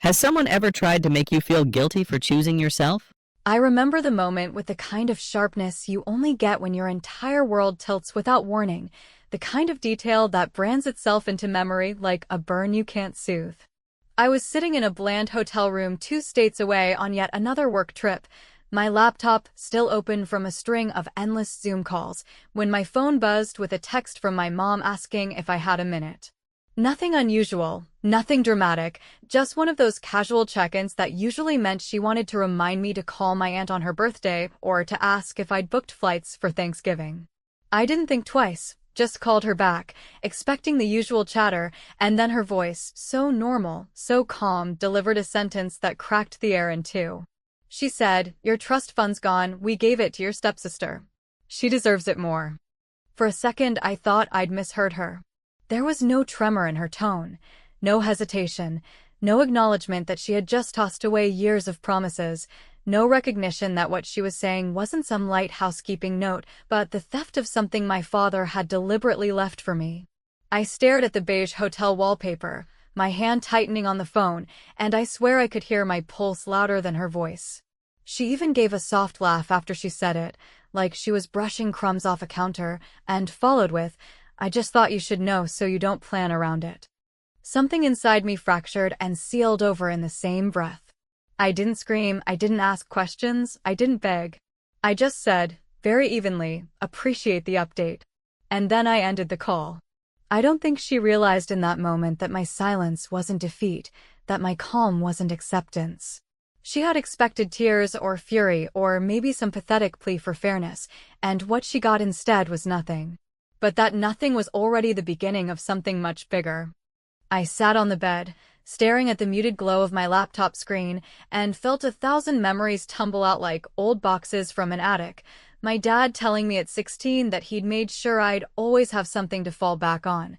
Has someone ever tried to make you feel guilty for choosing yourself? I remember the moment with the kind of sharpness you only get when your entire world tilts without warning, the kind of detail that brands itself into memory like a burn you can't soothe. I was sitting in a bland hotel room 2 states away on yet another work trip, my laptop still open from a string of endless Zoom calls, when my phone buzzed with a text from my mom asking if I had a minute. Nothing unusual, nothing dramatic, just one of those casual check-ins that usually meant she wanted to remind me to call my aunt on her birthday or to ask if I'd booked flights for Thanksgiving. I didn't think twice, just called her back, expecting the usual chatter, and then her voice, so normal, so calm, delivered a sentence that cracked the air in two. She said, "Your trust fund's gone, we gave it to your stepsister. She deserves it more." For a second I thought I'd misheard her. There was no tremor in her tone, no hesitation, no acknowledgement that she had just tossed away years of promises, no recognition that what she was saying wasn't some light housekeeping note, but the theft of something my father had deliberately left for me. I stared at the beige hotel wallpaper, my hand tightening on the phone, and I swear I could hear my pulse louder than her voice. She even gave a soft laugh after she said it, like she was brushing crumbs off a counter, and followed with, "I just thought you should know so you don't plan around it." Something inside me fractured and sealed over in the same breath. I didn't scream, I didn't ask questions, I didn't beg. I just said, very evenly, "Appreciate the update." And then I ended the call. I don't think she realized in that moment that my silence wasn't defeat, that my calm wasn't acceptance. She had expected tears or fury or maybe some pathetic plea for fairness, and what she got instead was nothing. But that nothing was already the beginning of something much bigger. I sat on the bed, staring at the muted glow of my laptop screen, and felt 1,000 memories tumble out like old boxes from an attic. My dad telling me at 16 that he'd made sure I'd always have something to fall back on.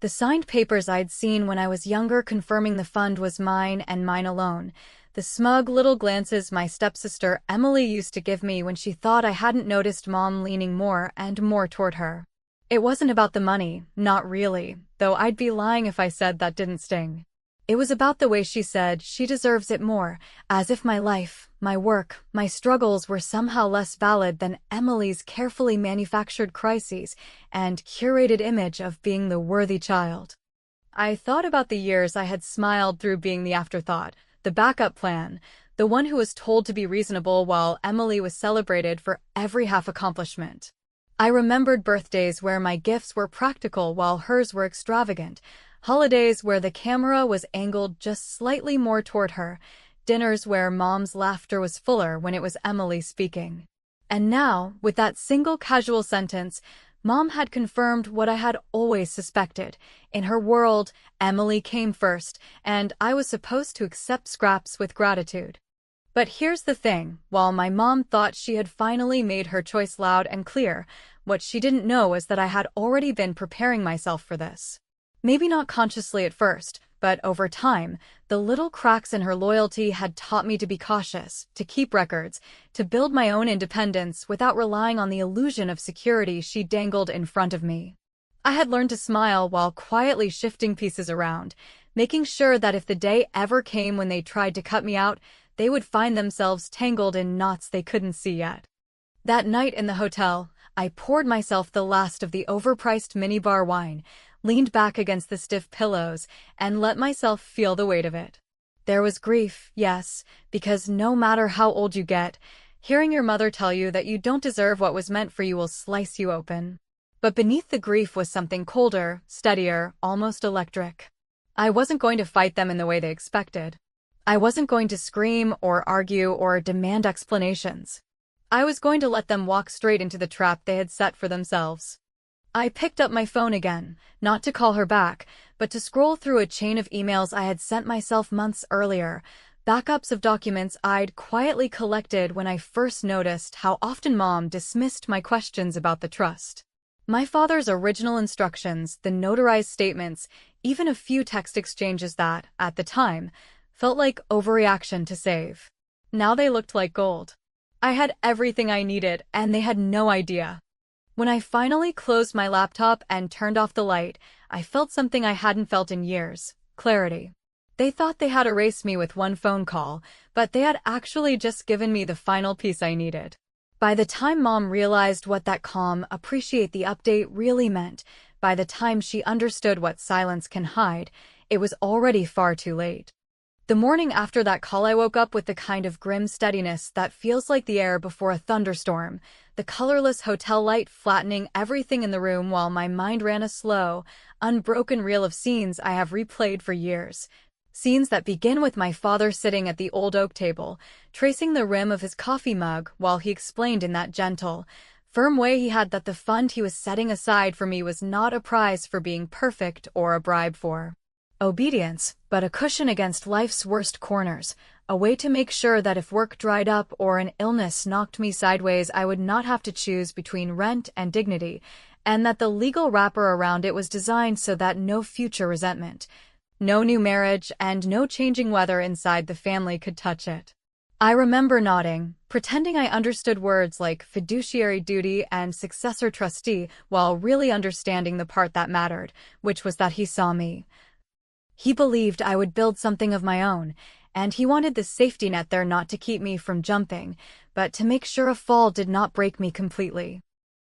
The signed papers I'd seen when I was younger confirming the fund was mine and mine alone. The smug little glances my stepsister Emily used to give me when she thought I hadn't noticed Mom leaning more and more toward her. It wasn't about the money, not really, though I'd be lying if I said that didn't sting. It was about the way she said she deserves it more, as if my life, my work, my struggles were somehow less valid than Emily's carefully manufactured crises and curated image of being the worthy child. I thought about the years I had smiled through being the afterthought, the backup plan, the one who was told to be reasonable while Emily was celebrated for every half accomplishment. I remembered birthdays where my gifts were practical while hers were extravagant, holidays where the camera was angled just slightly more toward her, dinners where Mom's laughter was fuller when it was Emily speaking. And now, with that single casual sentence, Mom had confirmed what I had always suspected. In her world, Emily came first, and I was supposed to accept scraps with gratitude. But here's the thing, while my mom thought she had finally made her choice loud and clear, what she didn't know is that I had already been preparing myself for this. Maybe not consciously at first, but over time, the little cracks in her loyalty had taught me to be cautious, to keep records, to build my own independence without relying on the illusion of security she dangled in front of me. I had learned to smile while quietly shifting pieces around, making sure that if the day ever came when they tried to cut me out, they would find themselves tangled in knots they couldn't see yet. That night in the hotel, I poured myself the last of the overpriced minibar wine, leaned back against the stiff pillows, and let myself feel the weight of it. There was grief, yes, because no matter how old you get, hearing your mother tell you that you don't deserve what was meant for you will slice you open. But beneath the grief was something colder, steadier, almost electric. I wasn't going to fight them in the way they expected. I wasn't going to scream or argue or demand explanations. I was going to let them walk straight into the trap they had set for themselves. I picked up my phone again, not to call her back, but to scroll through a chain of emails I had sent myself months earlier, backups of documents I'd quietly collected when I first noticed how often Mom dismissed my questions about the trust. My father's original instructions, the notarized statements, even a few text exchanges that, at the time, felt like overreaction to save. Now they looked like gold. I had everything I needed, and they had no idea. When I finally closed my laptop and turned off the light, I felt something I hadn't felt in years: clarity. They thought they had erased me with one phone call, but they had actually just given me the final piece I needed. By the time Mom realized what that calm, appreciate the update really meant, by the time she understood what silence can hide, it was already far too late. The morning after that call, I woke up with the kind of grim steadiness that feels like the air before a thunderstorm, the colorless hotel light flattening everything in the room while my mind ran a slow, unbroken reel of scenes I have replayed for years. Scenes that begin with my father sitting at the old oak table, tracing the rim of his coffee mug while he explained in that gentle, firm way he had that the fund he was setting aside for me was not a prize for being perfect or a bribe for obedience, but a cushion against life's worst corners, a way to make sure that if work dried up or an illness knocked me sideways, I would not have to choose between rent and dignity, and that the legal wrapper around it was designed so that no future resentment, no new marriage, and no changing weather inside the family could touch it. I remember nodding, pretending I understood words like fiduciary duty and successor trustee while really understanding the part that mattered, which was that he saw me. He believed I would build something of my own, and he wanted the safety net there not to keep me from jumping, but to make sure a fall did not break me completely.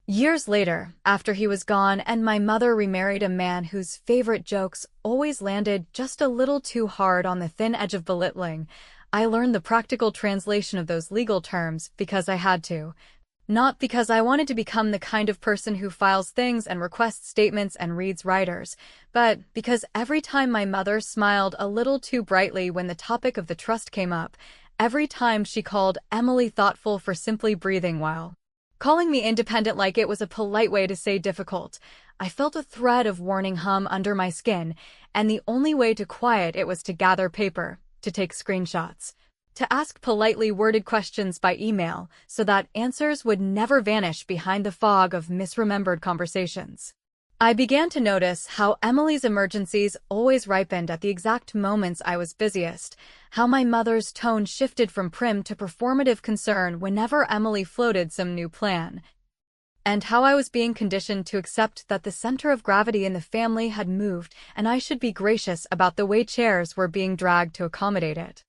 Years later, after he was gone and my mother remarried a man whose favorite jokes always landed just a little too hard on the thin edge of belittling, I learned the practical translation of those legal terms because I had to. Not because I wanted to become the kind of person who files things and requests statements and reads writers, but because every time my mother smiled a little too brightly when the topic of the trust came up, every time she called Emily thoughtful for simply breathing while calling me independent like it was a polite way to say difficult, I felt a thread of warning hum under my skin, and the only way to quiet it was to gather paper, to take screenshots, to ask politely worded questions by email so that answers would never vanish behind the fog of misremembered conversations. I began to notice how Emily's emergencies always ripened at the exact moments I was busiest, how my mother's tone shifted from prim to performative concern whenever Emily floated some new plan, and how I was being conditioned to accept that the center of gravity in the family had moved and I should be gracious about the way chairs were being dragged to accommodate it.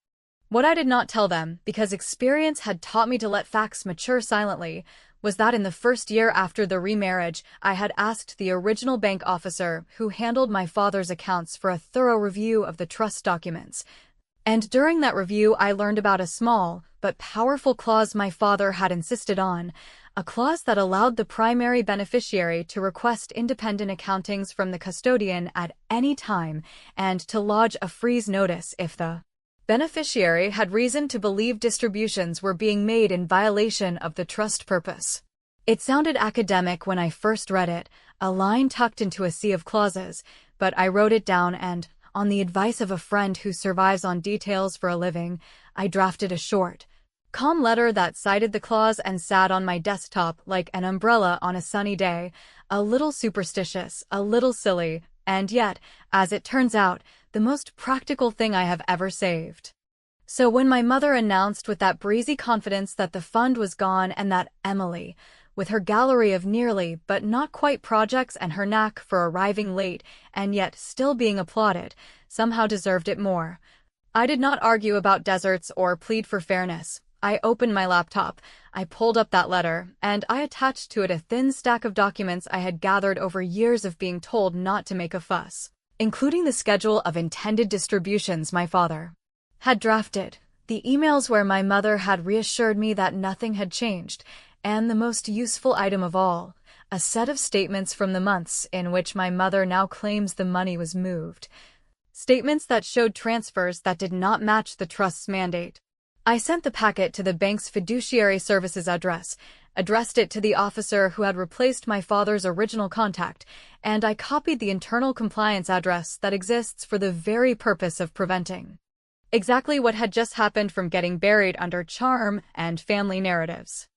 What I did not tell them, because experience had taught me to let facts mature silently, was that in the first year after the remarriage, I had asked the original bank officer who handled my father's accounts for a thorough review of the trust documents. And during that review, I learned about a small but powerful clause my father had insisted on, a clause that allowed the primary beneficiary to request independent accountings from the custodian at any time and to lodge a freeze notice if the beneficiary had reason to believe distributions were being made in violation of the trust purpose. It sounded academic when I first read it, a line tucked into a sea of clauses, but I wrote it down and, on the advice of a friend who survives on details for a living, I drafted a short, calm letter that cited the clause and sat on my desktop like an umbrella on a sunny day, a little superstitious, a little silly, and yet, as it turns out, the most practical thing I have ever saved. So when my mother announced with that breezy confidence that the fund was gone and that Emily, with her gallery of nearly but not quite projects and her knack for arriving late and yet still being applauded, somehow deserved it more, I did not argue about deserts or plead for fairness. I opened my laptop, I pulled up that letter, and I attached to it a thin stack of documents I had gathered over years of being told not to make a fuss, including the schedule of intended distributions my father had drafted, the emails where my mother had reassured me that nothing had changed, and the most useful item of all, a set of statements from the months in which my mother now claims the money was moved. Statements that showed transfers that did not match the trust's mandate. I sent the packet to the bank's fiduciary services address, addressed it to the officer who had replaced my father's original contact, and I copied the internal compliance address that exists for the very purpose of preventing exactly what had just happened from getting buried under charm and family narratives.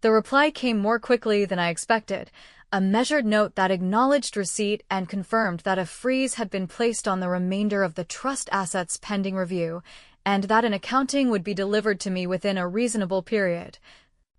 The reply came more quickly than I expected, a measured note that acknowledged receipt and confirmed that a freeze had been placed on the remainder of the trust assets pending review, and that an accounting would be delivered to me within a reasonable period.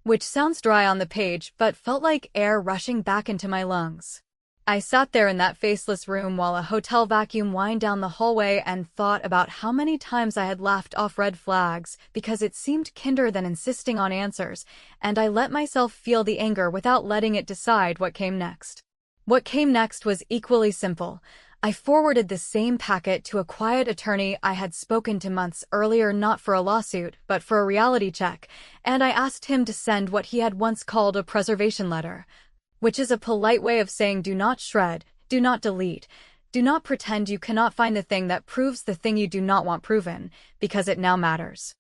Which sounds dry on the page but felt like air rushing back into my lungs. I sat there in that faceless room while a hotel vacuum whined down the hallway and thought about how many times I had laughed off red flags because it seemed kinder than insisting on answers, and I let myself feel the anger without letting it decide what came next. What came next was equally simple. I forwarded the same packet to a quiet attorney I had spoken to months earlier, not for a lawsuit, but for a reality check, and I asked him to send what he had once called a preservation letter, which is a polite way of saying do not shred, do not delete, do not pretend you cannot find the thing that proves the thing you do not want proven, because it now matters.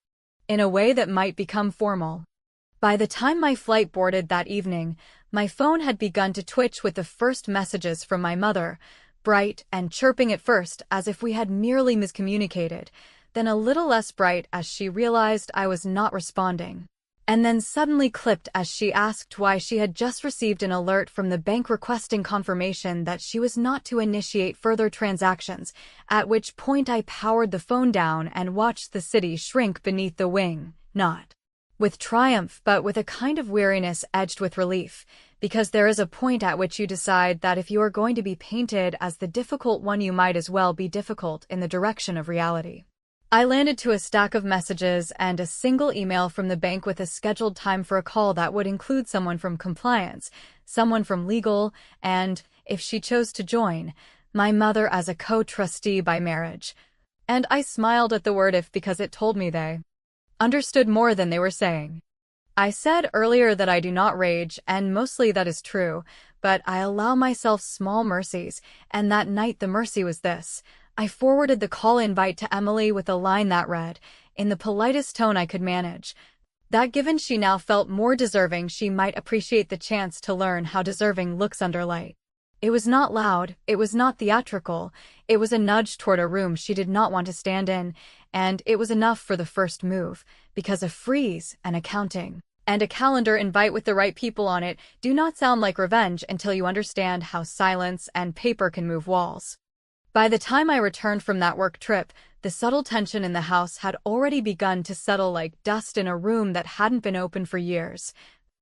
In a way that might become formal. By the time my flight boarded that evening, my phone had begun to twitch with the first messages from my mother, bright and chirping at first as if we had merely miscommunicated, then a little less bright as she realized I was not responding, and then suddenly clipped as she asked why she had just received an alert from the bank requesting confirmation that she was not to initiate further transactions, at which point I powered the phone down and watched the city shrink beneath the wing, not with triumph but with a kind of weariness edged with relief, because there is a point at which you decide that if you are going to be painted as the difficult one, you might as well be difficult in the direction of reality. I landed to a stack of messages and a single email from the bank with a scheduled time for a call that would include someone from compliance, someone from legal, and, if she chose to join, my mother as a co-trustee by marriage. And I smiled at the word if because it told me they understood more than they were saying. I said earlier that I do not rage, and mostly that is true, but I allow myself small mercies, and that night the mercy was this. I forwarded the call invite to Emily with a line that read, in the politest tone I could manage, that given she now felt more deserving, she might appreciate the chance to learn how deserving looks under light. It was not loud, it was not theatrical, it was a nudge toward a room she did not want to stand in, and it was enough for the first move, because a freeze, an accounting, and a calendar invite with the right people on it do not sound like revenge until you understand how silence and paper can move walls. By the time I returned from that work trip, the subtle tension in the house had already begun to settle like dust in a room that hadn't been open for years.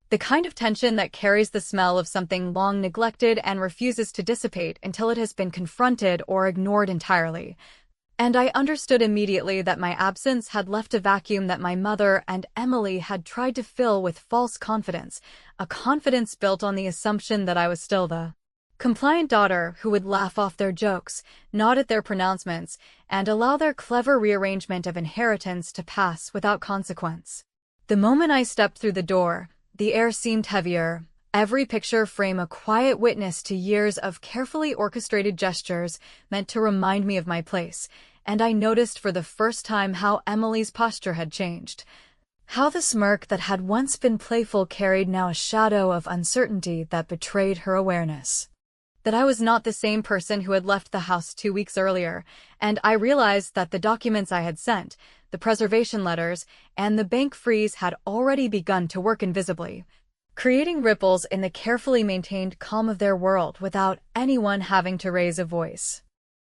The kind of tension that carries the smell of something long neglected and refuses to dissipate until it has been confronted or ignored entirely. And I understood immediately that my absence had left a vacuum that my mother and Emily had tried to fill with false confidence, a confidence built on the assumption that I was still the compliant daughter who would laugh off their jokes, nod at their pronouncements, and allow their clever rearrangement of inheritance to pass without consequence. The moment I stepped through the door, the air seemed heavier, every picture frame a quiet witness to years of carefully orchestrated gestures meant to remind me of my place, and I noticed for the first time how Emily's posture had changed. How the smirk that had once been playful carried now a shadow of uncertainty that betrayed her awareness that I was not the same person who had left the house 2 weeks earlier, and I realized that the documents I had sent, the preservation letters, and the bank freeze had already begun to work invisibly, creating ripples in the carefully maintained calm of their world without anyone having to raise a voice.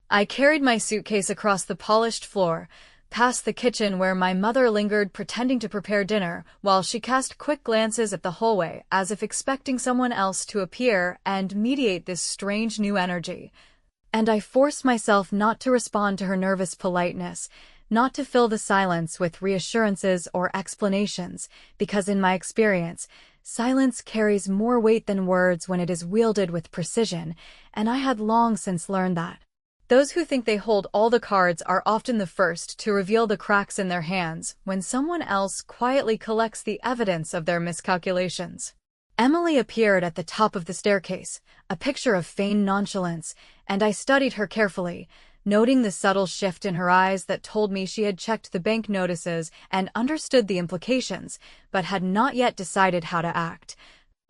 I carried my suitcase across the polished floor, past the kitchen where my mother lingered pretending to prepare dinner, while she cast quick glances at the hallway as if expecting someone else to appear and mediate this strange new energy. And I forced myself not to respond to her nervous politeness, not to fill the silence with reassurances or explanations, because in my experience, silence carries more weight than words when it is wielded with precision, and I had long since learned that. Those who think they hold all the cards are often the first to reveal the cracks in their hands when someone else quietly collects the evidence of their miscalculations. Emily appeared at the top of the staircase, a picture of feigned nonchalance, and I studied her carefully, noting the subtle shift in her eyes that told me she had checked the bank notices and understood the implications, but had not yet decided how to act.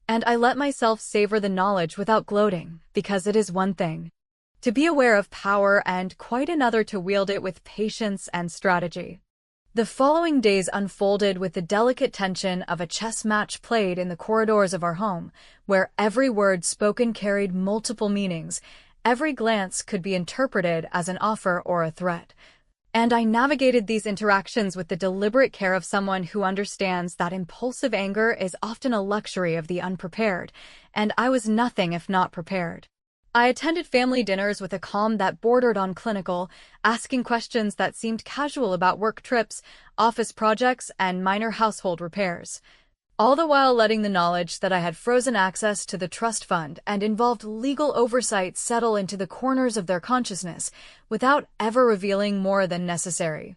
And I let myself savor the knowledge without gloating, because it is one thing to be aware of power and quite another to wield it with patience and strategy. The following days unfolded with the delicate tension of a chess match played in the corridors of our home, where every word spoken carried multiple meanings, every glance could be interpreted as an offer or a threat. And I navigated these interactions with the deliberate care of someone who understands that impulsive anger is often a luxury of the unprepared, and I was nothing if not prepared. I attended family dinners with a calm that bordered on clinical, asking questions that seemed casual about work trips, office projects, and minor household repairs. All the while letting the knowledge that I had frozen access to the trust fund and involved legal oversight settle into the corners of their consciousness without ever revealing more than necessary.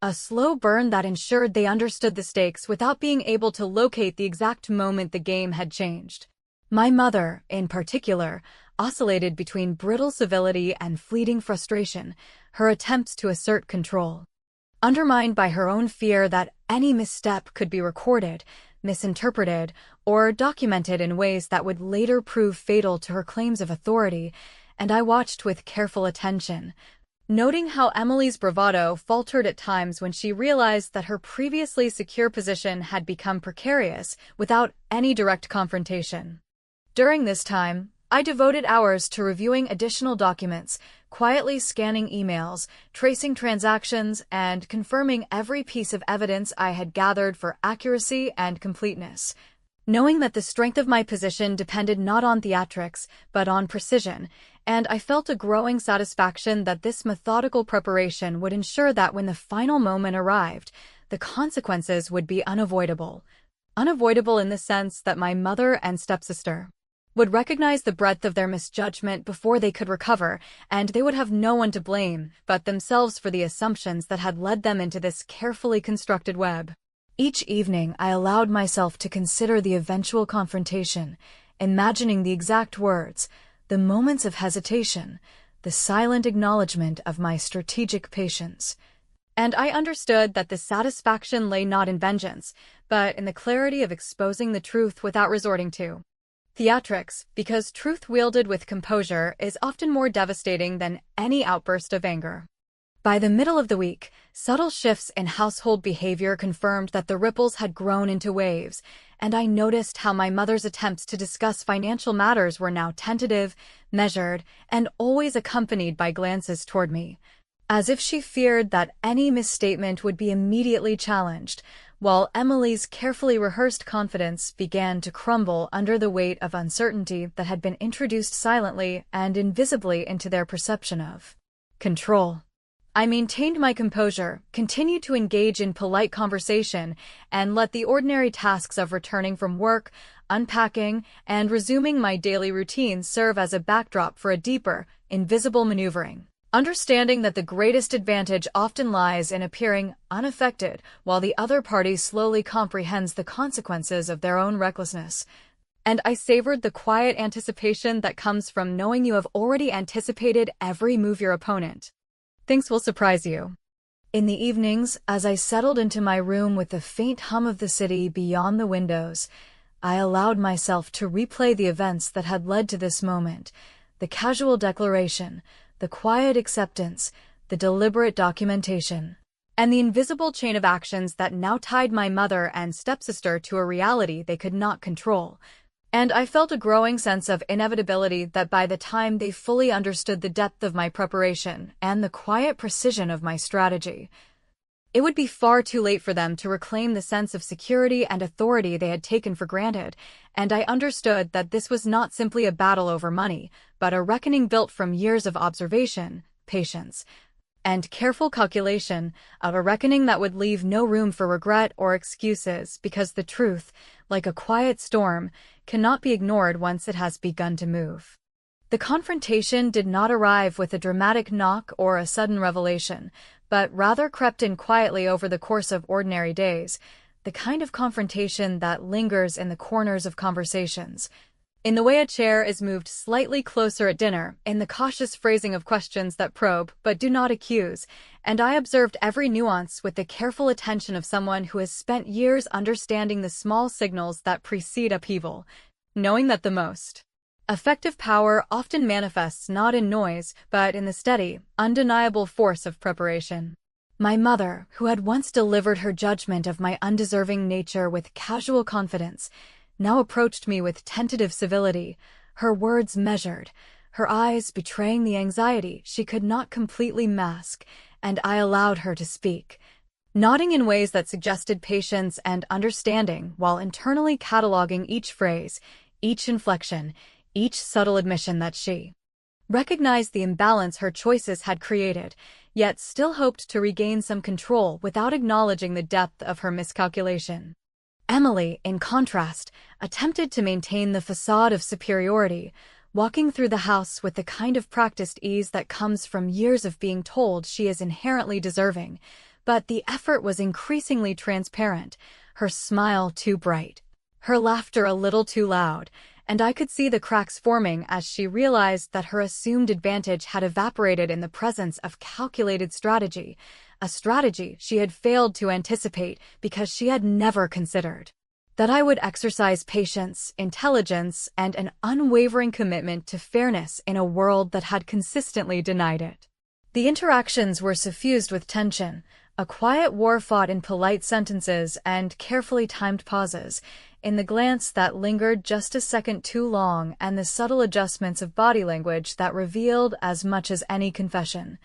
A slow burn that ensured they understood the stakes without being able to locate the exact moment the game had changed. My mother, in particular, oscillated between brittle civility and fleeting frustration, her attempts to assert control. Undermined by her own fear that any misstep could be recorded, misinterpreted, or documented in ways that would later prove fatal to her claims of authority, and I watched with careful attention, noting how Emily's bravado faltered at times when she realized that her previously secure position had become precarious without any direct confrontation. During this time, I devoted hours to reviewing additional documents, quietly scanning emails, tracing transactions, and confirming every piece of evidence I had gathered for accuracy and completeness. Knowing that the strength of my position depended not on theatrics, but on precision, and I felt a growing satisfaction that this methodical preparation would ensure that when the final moment arrived, the consequences would be unavoidable. Unavoidable in the sense that my mother and stepsister would recognize the breadth of their misjudgment before they could recover, and they would have no one to blame but themselves for the assumptions that had led them into this carefully constructed web. Each evening, I allowed myself to consider the eventual confrontation, imagining the exact words, the moments of hesitation, the silent acknowledgement of my strategic patience. And I understood that the satisfaction lay not in vengeance, but in the clarity of exposing the truth without resorting to theatrics, because truth wielded with composure is often more devastating than any outburst of anger. By the middle of the week, subtle shifts in household behavior confirmed that the ripples had grown into waves, and I noticed how my mother's attempts to discuss financial matters were now tentative, measured, and always accompanied by glances toward me, as if she feared that any misstatement would be immediately challenged, while Emily's carefully rehearsed confidence began to crumble under the weight of uncertainty that had been introduced silently and invisibly into their perception of control. I maintained my composure, continued to engage in polite conversation, and let the ordinary tasks of returning from work, unpacking, and resuming my daily routine serve as a backdrop for a deeper, invisible maneuvering. Understanding that the greatest advantage often lies in appearing unaffected while the other party slowly comprehends the consequences of their own recklessness. And I savored the quiet anticipation that comes from knowing you have already anticipated every move your opponent thinks will surprise you. In the evenings, as I settled into my room with the faint hum of the city beyond the windows, I allowed myself to replay the events that had led to this moment, the casual declaration, the quiet acceptance, the deliberate documentation, and the invisible chain of actions that now tied my mother and stepsister to a reality they could not control. And I felt a growing sense of inevitability that by the time they fully understood the depth of my preparation and the quiet precision of my strategy, it would be far too late for them to reclaim the sense of security and authority they had taken for granted, and I understood that this was not simply a battle over money, but a reckoning built from years of observation, patience, and careful calculation, of a reckoning that would leave no room for regret or excuses because the truth, like a quiet storm, cannot be ignored once it has begun to move. The confrontation did not arrive with a dramatic knock or a sudden revelation, but rather crept in quietly over the course of ordinary days, the kind of confrontation that lingers in the corners of conversations, in the way a chair is moved slightly closer at dinner, in the cautious phrasing of questions that probe but do not accuse, and I observed every nuance with the careful attention of someone who has spent years understanding the small signals that precede upheaval, knowing that the most effective power often manifests not in noise, but in the steady, undeniable force of preparation. My mother, who had once delivered her judgment of my undeserving nature with casual confidence, now approached me with tentative civility, her words measured, her eyes betraying the anxiety she could not completely mask, and I allowed her to speak, nodding in ways that suggested patience and understanding while internally cataloging each phrase, each inflection, each subtle admission that she recognized the imbalance her choices had created, yet still hoped to regain some control without acknowledging the depth of her miscalculation. Emily, in contrast, attempted to maintain the facade of superiority, walking through the house with the kind of practiced ease that comes from years of being told she is inherently deserving. But the effort was increasingly transparent, her smile too bright, her laughter a little too loud, and I could see the cracks forming as she realized that her assumed advantage had evaporated in the presence of calculated strategy, a strategy she had failed to anticipate because she had never considered. That I would exercise patience, intelligence, and an unwavering commitment to fairness in a world that had consistently denied it. The interactions were suffused with tension, a quiet war fought in polite sentences and carefully timed pauses, in the glance that lingered just a second too long and the subtle adjustments of body language that revealed as much as any confession.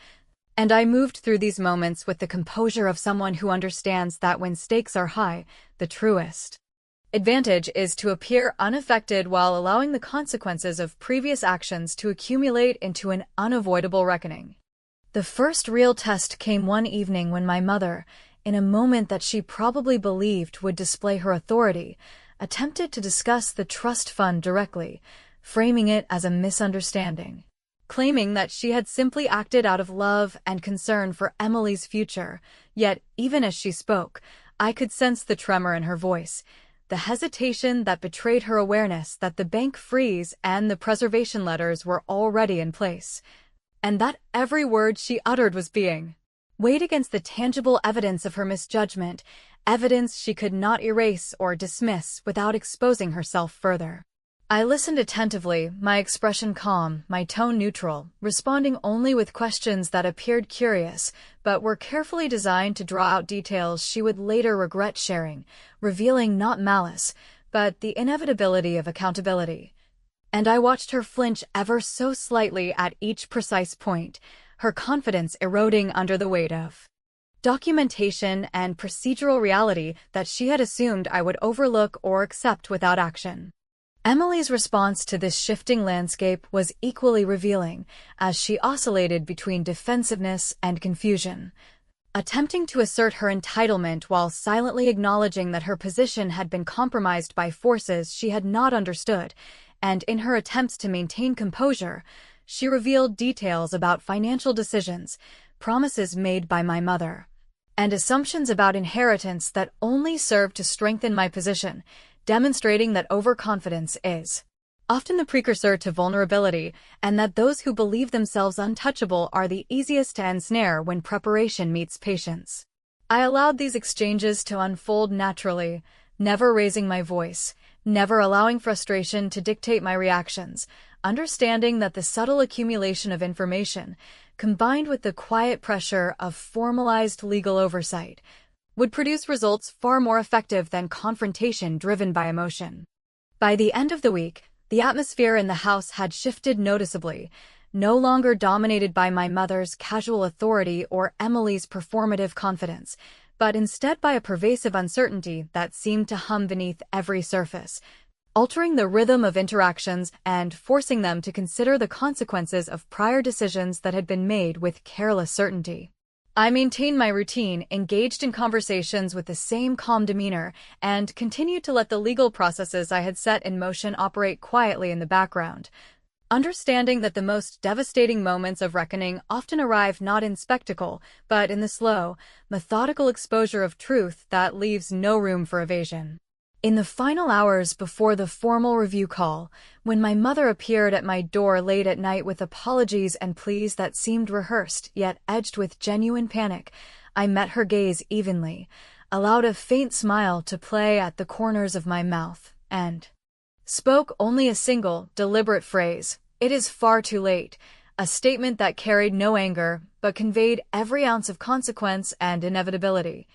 And I moved through these moments with the composure of someone who understands that when stakes are high, the truest advantage is to appear unaffected while allowing the consequences of previous actions to accumulate into an unavoidable reckoning. The first real test came one evening when my mother, in a moment that she probably believed would display her authority, attempted to discuss the trust fund directly, framing it as a misunderstanding, claiming that she had simply acted out of love and concern for Emily's future. Yet, even as she spoke, I could sense the tremor in her voice, the hesitation that betrayed her awareness that the bank freeze and the preservation letters were already in place, and that every word she uttered was being weighed against the tangible evidence of her misjudgment, evidence she could not erase or dismiss without exposing herself further. I listened attentively, my expression calm, my tone neutral, responding only with questions that appeared curious, but were carefully designed to draw out details she would later regret sharing, revealing not malice, but the inevitability of accountability. And I watched her flinch ever so slightly at each precise point, her confidence eroding under the weight of documentation and procedural reality that she had assumed I would overlook or accept without action. Emily's response to this shifting landscape was equally revealing, as she oscillated between defensiveness and confusion, attempting to assert her entitlement while silently acknowledging that her position had been compromised by forces she had not understood, and in her attempts to maintain composure, she revealed details about financial decisions, promises made by my mother, and assumptions about inheritance that only served to strengthen my position, demonstrating that overconfidence is often the precursor to vulnerability, and that those who believe themselves untouchable are the easiest to ensnare when preparation meets patience. I allowed these exchanges to unfold naturally, never raising my voice, never allowing frustration to dictate my reactions, understanding that the subtle accumulation of information, combined with the quiet pressure of formalized legal oversight, would produce results far more effective than confrontation driven by emotion. By the end of the week, the atmosphere in the house had shifted noticeably, no longer dominated by my mother's casual authority or Emily's performative confidence, but instead by a pervasive uncertainty that seemed to hum beneath every surface, altering the rhythm of interactions and forcing them to consider the consequences of prior decisions that had been made with careless certainty. I maintained my routine, engaged in conversations with the same calm demeanor, and continued to let the legal processes I had set in motion operate quietly in the background, understanding that the most devastating moments of reckoning often arrive not in spectacle, but in the slow, methodical exposure of truth that leaves no room for evasion. In the final hours before the formal review call, when my mother appeared at my door late at night with apologies and pleas that seemed rehearsed yet edged with genuine panic, I met her gaze evenly, allowed a faint smile to play at the corners of my mouth, and spoke only a single, deliberate phrase, "It is far too late," a statement that carried no anger, but conveyed every ounce of consequence and inevitability,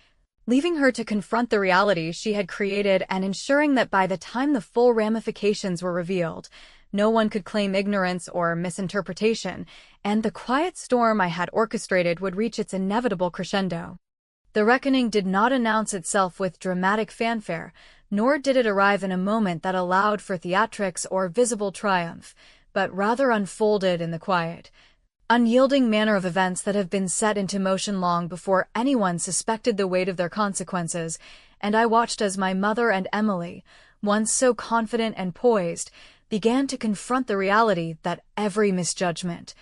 leaving her to confront the reality she had created and ensuring that by the time the full ramifications were revealed, no one could claim ignorance or misinterpretation, and the quiet storm I had orchestrated would reach its inevitable crescendo. The reckoning did not announce itself with dramatic fanfare, nor did it arrive in a moment that allowed for theatrics or visible triumph, but rather unfolded in the quiet, unyielding manner of events that have been set into motion long before anyone suspected the weight of their consequences, and I watched as my mother and Emily, once so confident and poised, began to confront the reality that every misjudgment,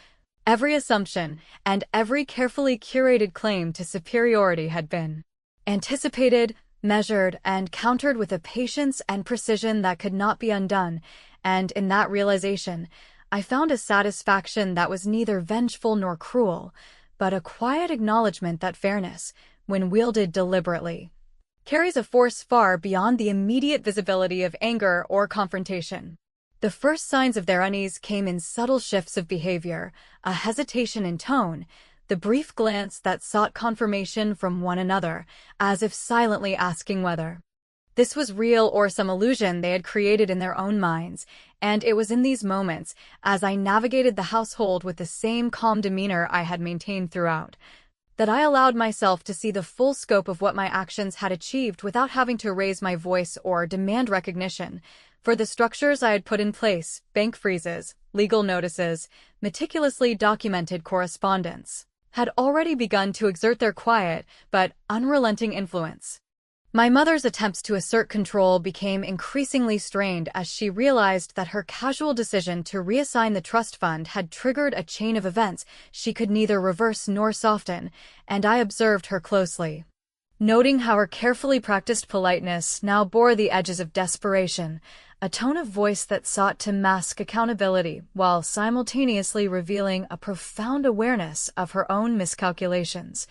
every assumption, and every carefully curated claim to superiority had been anticipated, measured, and countered with a patience and precision that could not be undone, and in that realization, I found a satisfaction that was neither vengeful nor cruel, but a quiet acknowledgement that fairness, when wielded deliberately, carries a force far beyond the immediate visibility of anger or confrontation. The first signs of their unease came in subtle shifts of behavior, a hesitation in tone, the brief glance that sought confirmation from one another, as if silently asking whether this was real or some illusion they had created in their own minds, and it was in these moments, as I navigated the household with the same calm demeanor I had maintained throughout, that I allowed myself to see the full scope of what my actions had achieved without having to raise my voice or demand recognition. For the structures I had put in place, bank freezes, legal notices, meticulously documented correspondence, had already begun to exert their quiet but unrelenting influence. My mother's attempts to assert control became increasingly strained as she realized that her casual decision to reassign the trust fund had triggered a chain of events she could neither reverse nor soften, and I observed her closely, noting how her carefully practiced politeness now bore the edges of desperation, a tone of voice that sought to mask accountability while simultaneously revealing a profound awareness of her own miscalculations.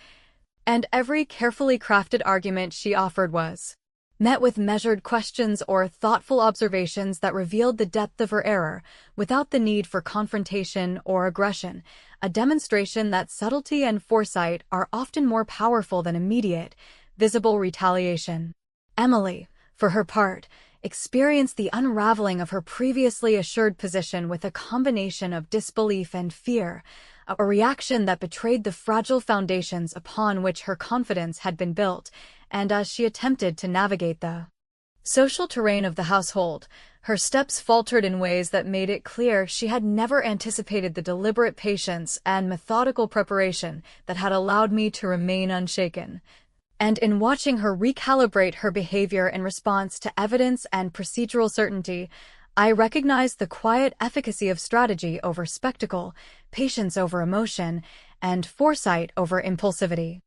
And every carefully crafted argument she offered was met with measured questions or thoughtful observations that revealed the depth of her error, without the need for confrontation or aggression, a demonstration that subtlety and foresight are often more powerful than immediate, visible retaliation. Emily, for her part, experienced the unraveling of her previously assured position with a combination of disbelief and fear, a reaction that betrayed the fragile foundations upon which her confidence had been built, and as she attempted to navigate the social terrain of the household, her steps faltered in ways that made it clear she had never anticipated the deliberate patience and methodical preparation that had allowed me to remain unshaken. And in watching her recalibrate her behavior in response to evidence and procedural certainty, I recognized the quiet efficacy of strategy over spectacle, patience over emotion, and foresight over impulsivity.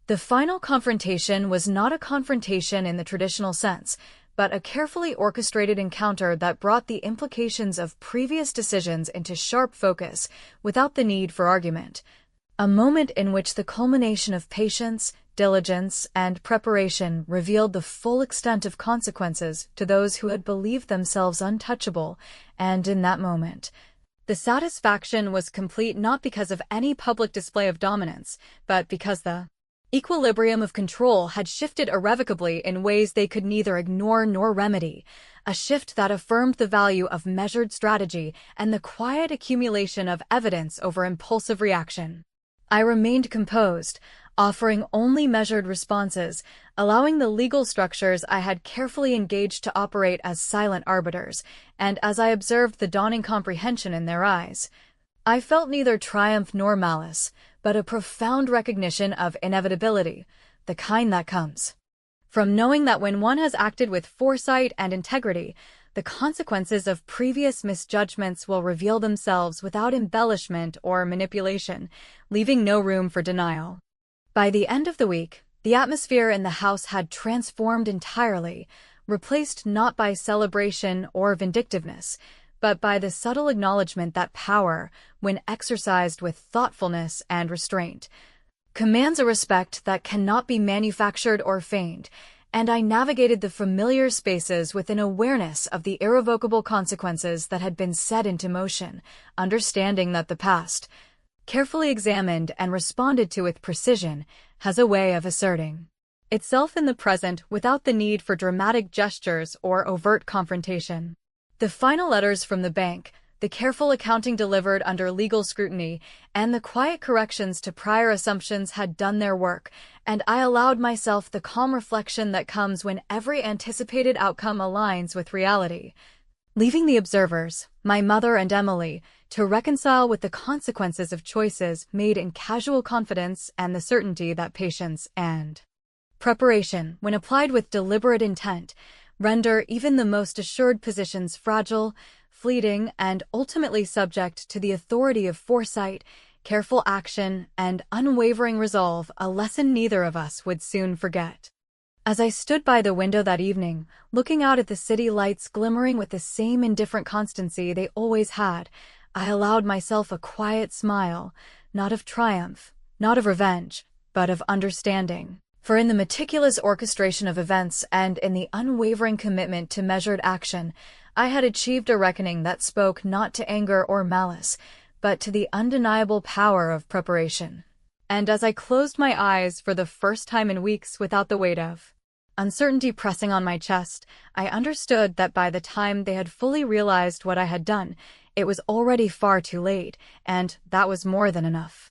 The final confrontation was not a confrontation in the traditional sense, but a carefully orchestrated encounter that brought the implications of previous decisions into sharp focus without the need for argument. A moment in which the culmination of patience, diligence, and preparation revealed the full extent of consequences to those who had believed themselves untouchable, and in that moment, the satisfaction was complete not because of any public display of dominance, but because the equilibrium of control had shifted irrevocably in ways they could neither ignore nor remedy, a shift that affirmed the value of measured strategy and the quiet accumulation of evidence over impulsive reaction. I remained composed, offering only measured responses, allowing the legal structures I had carefully engaged to operate as silent arbiters, and as I observed the dawning comprehension in their eyes, I felt neither triumph nor malice, but a profound recognition of inevitability, the kind that comes from knowing that when one has acted with foresight and integrity, the consequences of previous misjudgments will reveal themselves without embellishment or manipulation, leaving no room for denial. By the end of the week, the atmosphere in the house had transformed entirely, replaced not by celebration or vindictiveness, but by the subtle acknowledgement that power, when exercised with thoughtfulness and restraint, commands a respect that cannot be manufactured or feigned, and I navigated the familiar spaces with an awareness of the irrevocable consequences that had been set into motion, understanding that the past, carefully examined and responded to with precision, has a way of asserting itself in the present without the need for dramatic gestures or overt confrontation. The final letters from the bank, the careful accounting delivered under legal scrutiny, and the quiet corrections to prior assumptions had done their work, and I allowed myself the calm reflection that comes when every anticipated outcome aligns with reality. leaving the observers, my mother and Emily, to reconcile with the consequences of choices made in casual confidence and the certainty that patience and preparation, when applied with deliberate intent, render even the most assured positions fragile, fleeting, and ultimately subject to the authority of foresight, careful action, and unwavering resolve, a lesson neither of us would soon forget. As I stood by the window that evening, looking out at the city lights glimmering with the same indifferent constancy they always had, I allowed myself a quiet smile, not of triumph, not of revenge, but of understanding. For in the meticulous orchestration of events and in the unwavering commitment to measured action, I had achieved a reckoning that spoke not to anger or malice, but to the undeniable power of preparation. And as I closed my eyes for the first time in weeks without the weight of uncertainty pressing on my chest, I understood that by the time they had fully realized what I had done, it was already far too late, and that was more than enough.